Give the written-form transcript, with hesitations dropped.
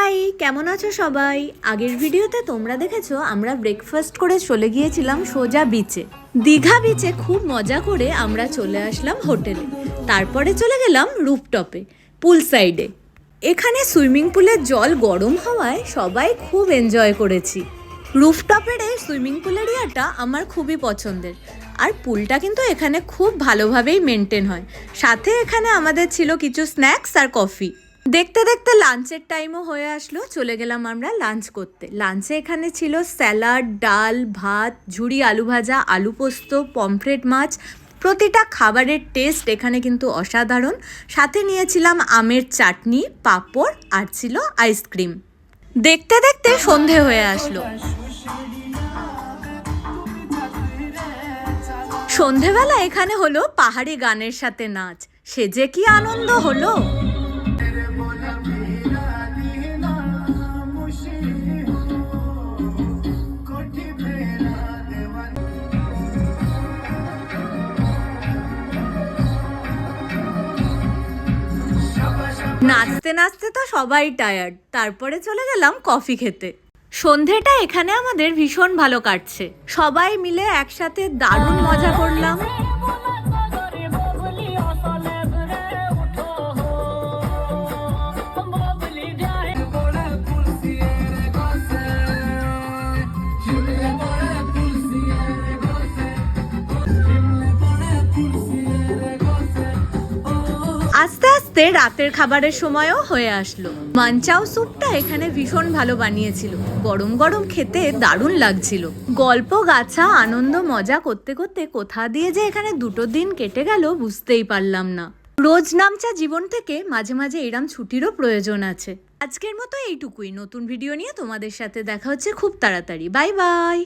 High, কেমন আছো সবাই? আগের ভিডিওতে তোমরা দেখেছো আমরা ব্রেকফাস্ট করে চলে গিয়েছিলাম সোজা বিচে। দীঘা বিচে খুব মজা করে আমরা চলে আসলাম হোটেলে। তারপরে চলে গেলাম রুফটপে, পুল সাইডে। এখানে সুইমিং পুলের জল গরম হওয়ায় সবাই খুব এনজয় করেছি। রুফটপের এই সুইমিং পুল এরিয়াটা আমার খুবই পছন্দের। আর পুলটা কিন্তু এখানে খুব ভালোভাবেই মেনটেন হয়। সাথে এখানে আমাদের ছিল কিছু স্ন্যাক্স আর কফি। দেখতে দেখতে লাঞ্চের টাইমও হয়ে আসলো, চলে গেলাম আমরা লাঞ্চ করতে। লাঞ্চে এখানে ছিল স্যালাড, ডাল, ভাত, ঝুরি আলু ভাজা, আলু পোস্ত, পমফ্রেট মাছ। প্রতিটা খাবারের টেস্ট এখানে কিন্তু অসাধারণ। সাথে নিয়েছিলাম আমের চাটনি, পাঁপড় আর ছিল আইসক্রিম। দেখতে দেখতে সন্ধে হয়ে আসলো। সন্ধেবেলা এখানে হলো পাহাড়ি গানের সাথে নাচ। সে যে কি আনন্দ হলো! নাচতে নাচতে তো সবাই টায়ার্ড। তারপরে চলে গেলাম কফি খেতে। সন্ধেটা এখানে আমাদের ভীষণ ভালো কাটছে। সবাই মিলে একসাথে দারুণ মজা করলাম। আস্তে আস্তে রাতের খাবারের সময়ও হয়ে আসলো। মানচাও স্যুপটা এখানে ভীষণ ভালো বানিয়েছিল। গরম গরম খেতে দারুণ লাগছিল। গল্প গাছা আনন্দ মজা করতে করতে কোথা দিয়ে যে এখানে 2 দিন কেটে গেল বুঝতেই পারলাম না। রোজ নামচা জীবন থেকে মাঝে মাঝে এরম ছুটিরও প্রয়োজন আছে। আজকের মতো এইটুকুই। নতুন ভিডিও নিয়ে তোমাদের সাথে দেখা হচ্ছে খুব তাড়াতাড়ি। Bye bye.